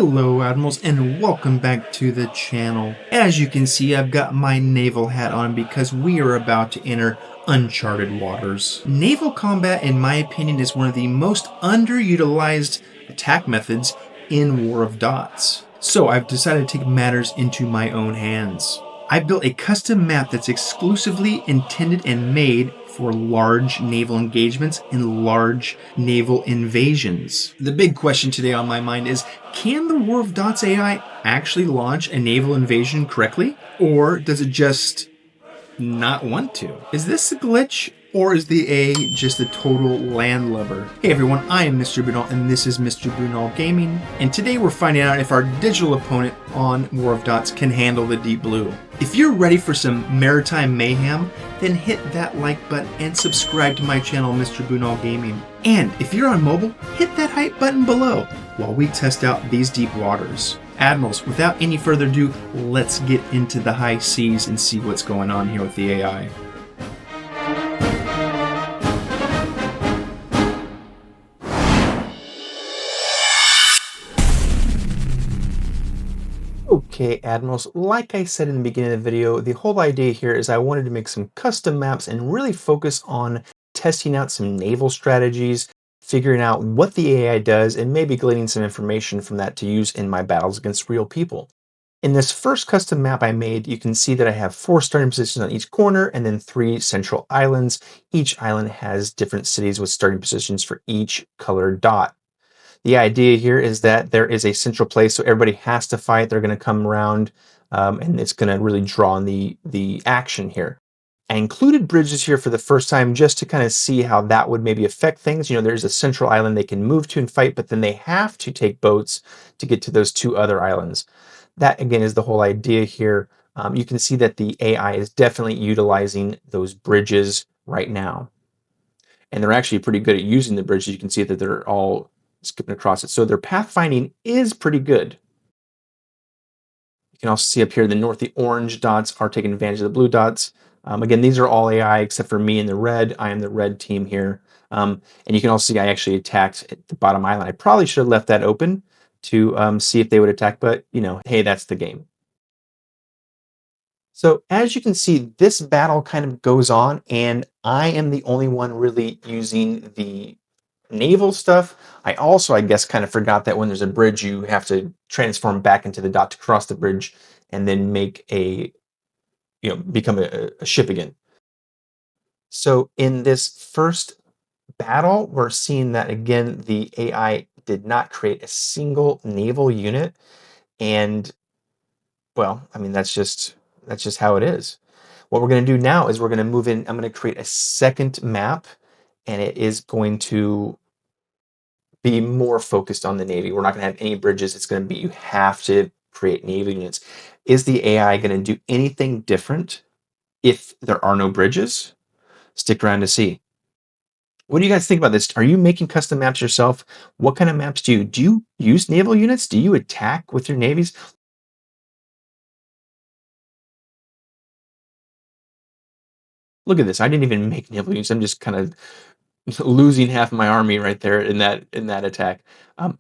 Hello Admirals and welcome back to the channel. As you can see, I've got my naval hat on because we are about to enter uncharted waters. Naval combat, in my opinion, is one of the most underutilized attack methods in War of Dots. So I've decided to take matters into my own hands. I built a custom map that's exclusively intended and made for large naval engagements and large naval invasions. The big question today on my mind is, can the War of Dots AI actually launch a naval invasion correctly? Or does it just not want to? Is this a glitch, or is the A just a total landlubber? Hey everyone, I am Mr. Bunal and this is Mr. Bunal Gaming, and today we're finding out if our digital opponent on War of Dots can handle the deep blue. If you're ready for some maritime mayhem, then hit that like button and subscribe to my channel, Mr. Bunal Gaming. And if you're on mobile, hit that hype button below while we test out these deep waters. Admirals, without any further ado, let's get into the high seas and see what's going on here with the AI. Okay, Admirals, like I said in the beginning of the video, the whole idea here is I wanted to make some custom maps and really focus on testing out some naval strategies, figuring out what the AI does, and maybe gleaning some information from that to use in my battles against real people. In this first custom map I made, you can see that I have 4 starting positions on each corner and then 3 central islands. Each island has different cities with starting positions for each colored dot. The idea here is that there is a central place, so everybody has to fight. They're going to come around, and it's going to really draw on the action here. I included bridges here for the first time just to kind of see how that would maybe affect things. You know, there's a central island they can move to and fight, but then they have to take boats to get to those 2 other islands. That, again, is the whole idea here. You can see that the AI is definitely utilizing those bridges right now. And they're actually pretty good at using the bridges. You can see that they're all skipping across it. So their pathfinding is pretty good. You can also see up here the orange dots are taking advantage of the blue dots. Again, these are all AI except for me in the red. I am the red team here. And you can also see I actually attacked at the bottom island. I probably should have left that open to see if they would attack, but you know, hey, that's the game. So as you can see, this battle kind of goes on, and I am the only one really using the naval stuff. I also, I guess, kind of forgot that when there's a bridge, you have to transform back into the dot to cross the bridge and then make become a ship again. So in this first battle, we're seeing that again, the AI did not create a single naval unit. And well, I mean, that's just how it is. What we're going to do now is we're going to move in. I'm going to create a second map, and it is going to be more focused on the Navy. We're not going to have any bridges. It's going to be, you have to create Navy units. Is the AI going to do anything different if there are no bridges? Stick around to see. What do you guys think about this? Are you making custom maps yourself? What kind of maps do you? Do you use naval units? Do you attack with your navies? Look at this. I didn't even make naval units. I'm just kind of losing half of my army right there in that attack.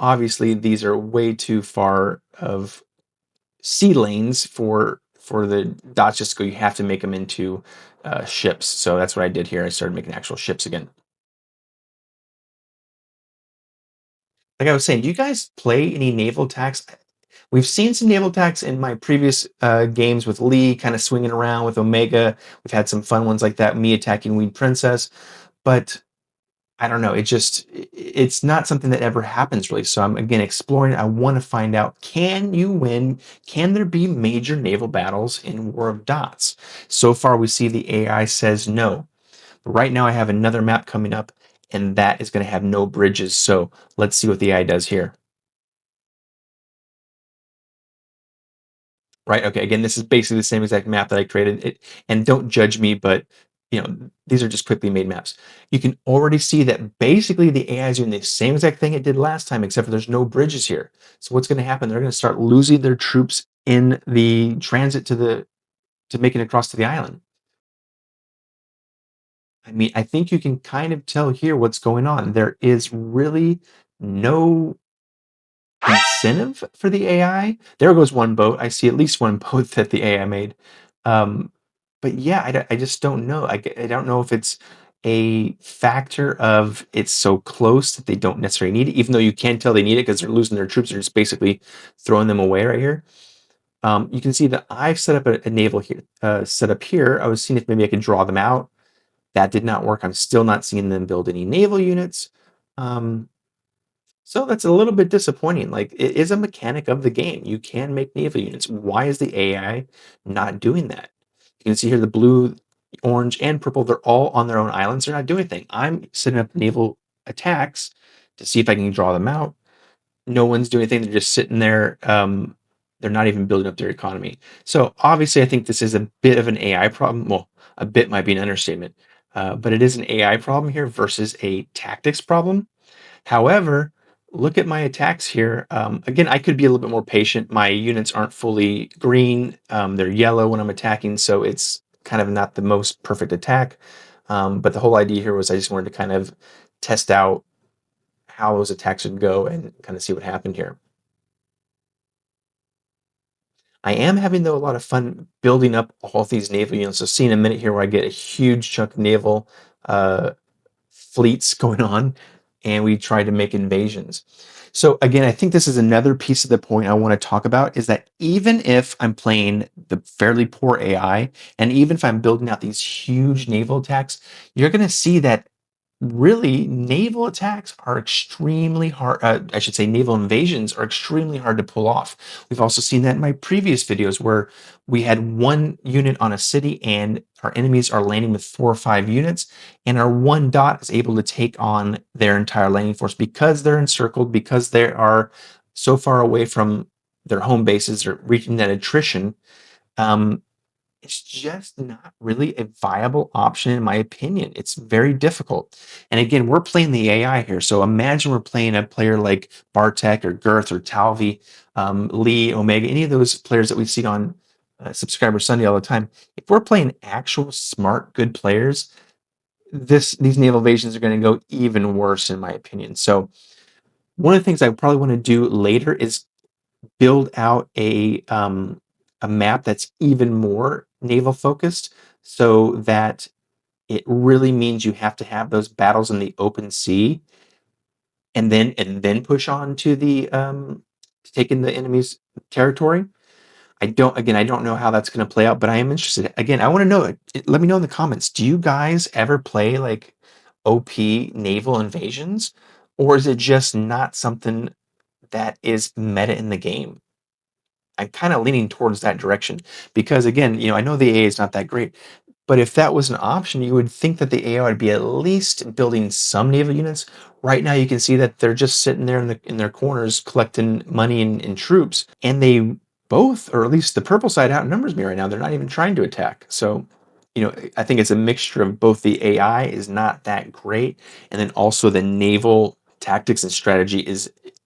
Obviously, these are way too far of sea lanes for the dots just to go. You have to make them into ships. So that's what I did here. I started making actual ships again. Like I was saying, do you guys play any naval attacks? We've seen some naval attacks in my previous games with Lee kind of swinging around with Omega. We've had some fun ones like that, me attacking Winged Princess. But I don't know. It's not something that ever happens really. So I'm again exploring. I want to find out, can you win? Can there be major naval battles in War of Dots? So far, we see the AI says no. But right now, I have another map coming up, and that is going to have no bridges. So let's see what the AI does here. Right. Okay. Again, this is basically the same exact map that I created. And don't judge me, but these are just quickly made maps. You can already see that basically the AI is doing the same exact thing it did last time, except for there's no bridges here. So what's going to happen? They're going to start losing their troops in the transit to making it across to the island. I mean, I think you can kind of tell here what's going on. There is really no incentive for the AI. There goes one boat. I see at least one boat that the AI made. Um, but yeah, I just don't know. I don't know if it's a factor of it's so close that they don't necessarily need it, even though you can tell they need it because they're losing their troops. They're just basically throwing them away right here. You can see that I've set up a naval here, set up here. I was seeing if maybe I could draw them out. That did not work. I'm still not seeing them build any naval units. Um, so that's a little bit disappointing. Like it is a mechanic of the game. You can make naval units. Why is the AI not doing that? You can see here the blue, orange, and purple, they're all on their own islands. They're not doing anything. I'm setting up naval attacks to see if I can draw them out. No one's doing anything. They're just sitting there. They're not even building up their economy. So obviously, I think this is a bit of an AI problem. Well, a bit might be an understatement, but it is an AI problem here versus a tactics problem. However, look at my attacks here. Again, I could be a little bit more patient. My units aren't fully green. They're yellow when I'm attacking, so it's kind of not the most perfect attack. But the whole idea here was I just wanted to kind of test out how those attacks would go and kind of see what happened here. I am having, though, a lot of fun building up all these naval units. So see in a minute here where I get a huge chunk of naval uh, fleets going on, and we try to make invasions. So again, I think this is another piece of the point I want to talk about is that even if I'm playing the fairly poor AI, and even if I'm building out these huge naval attacks, you're going to see that really naval attacks are extremely hard. I should say naval invasions are extremely hard to pull off. We've also seen that in my previous videos where we had one unit on a city and our enemies are landing with 4 or 5 units, and our one dot is able to take on their entire landing force because they're encircled, because they are so far away from their home bases or reaching that attrition. Um, it's just not really a viable option in my opinion. It's very difficult. And again, we're playing the AI here. So imagine we're playing a player like Bartek or Girth or Talvi, Lee, Omega, any of those players that we see on Subscriber Sunday all the time. If we're playing actual smart, good players, these naval evasions are going to go even worse in my opinion. So one of the things I probably want to do later is build out a map that's even more naval focused so that it really means you have to have those battles in the open sea and then push on to the to take in the enemy's territory. I don't know how that's going to play out, but I am interested. Again, I want to know let me know in the comments. Do you guys ever play like OP naval invasions, or is it just not something that is meta in the game? I'm kind of leaning towards that direction because again, I know the AI is not that great, but if that was an option, you would think that the AI would be at least building some naval units. Right now, you can see that they're just sitting there in their corners collecting money and troops, and they both, or at least the purple side, outnumbers me right now. They're not even trying to attack. So, I think it's a mixture of both the AI is not that great, and then also the naval tactics and strategy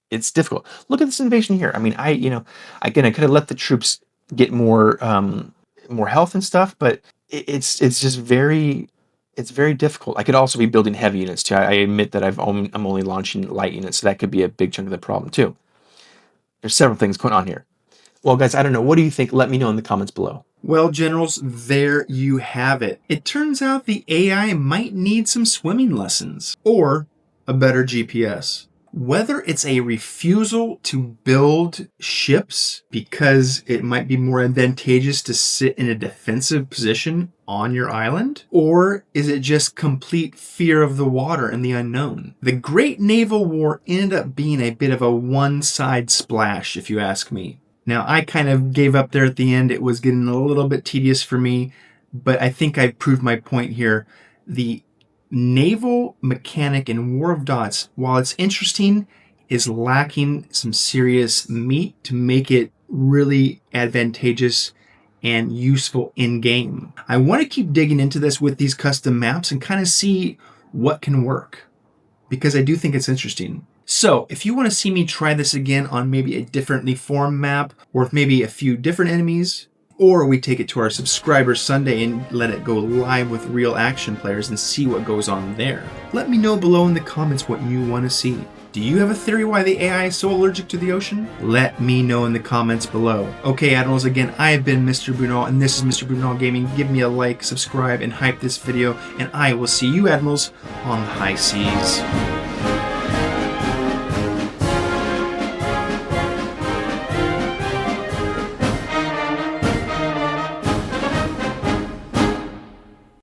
it's difficult. Look at this invasion here. I mean, again, I could have let the troops get more health and stuff, but it's just very difficult. I could also be building heavy units too. I admit that I'm only launching light units, so that could be a big chunk of the problem too. There's several things going on here. Well, guys, I don't know. What do you think? Let me know in the comments below. Well, generals, there you have it. It turns out the AI might need some swimming lessons or a better GPS. Whether it's a refusal to build ships because it might be more advantageous to sit in a defensive position on your island, or is it just complete fear of the water and the unknown? The Great Naval War ended up being a bit of a one-side splash, if you ask me. Now, I kind of gave up there at the end. It was getting a little bit tedious for me, but I think I proved my point here. The naval mechanic in War of Dots, while it's interesting, is lacking some serious meat to make it really advantageous and useful in game. I want to keep digging into this with these custom maps and kind of see what can work because I do think it's interesting. So if you want to see me try this again on maybe a differently formed map or with maybe a few different enemies, Or we take it to our Subscriber Sunday and let it go live with real action players and see what goes on there. Let me know below in the comments what you want to see. Do you have a theory why the AI is so allergic to the ocean? Let me know in the comments below. Okay, Admirals, again, I have been Mr. Bunal, and this is Mr. Bunal Gaming. Give me a like, subscribe, and hype this video, and I will see you, Admirals, on the high seas.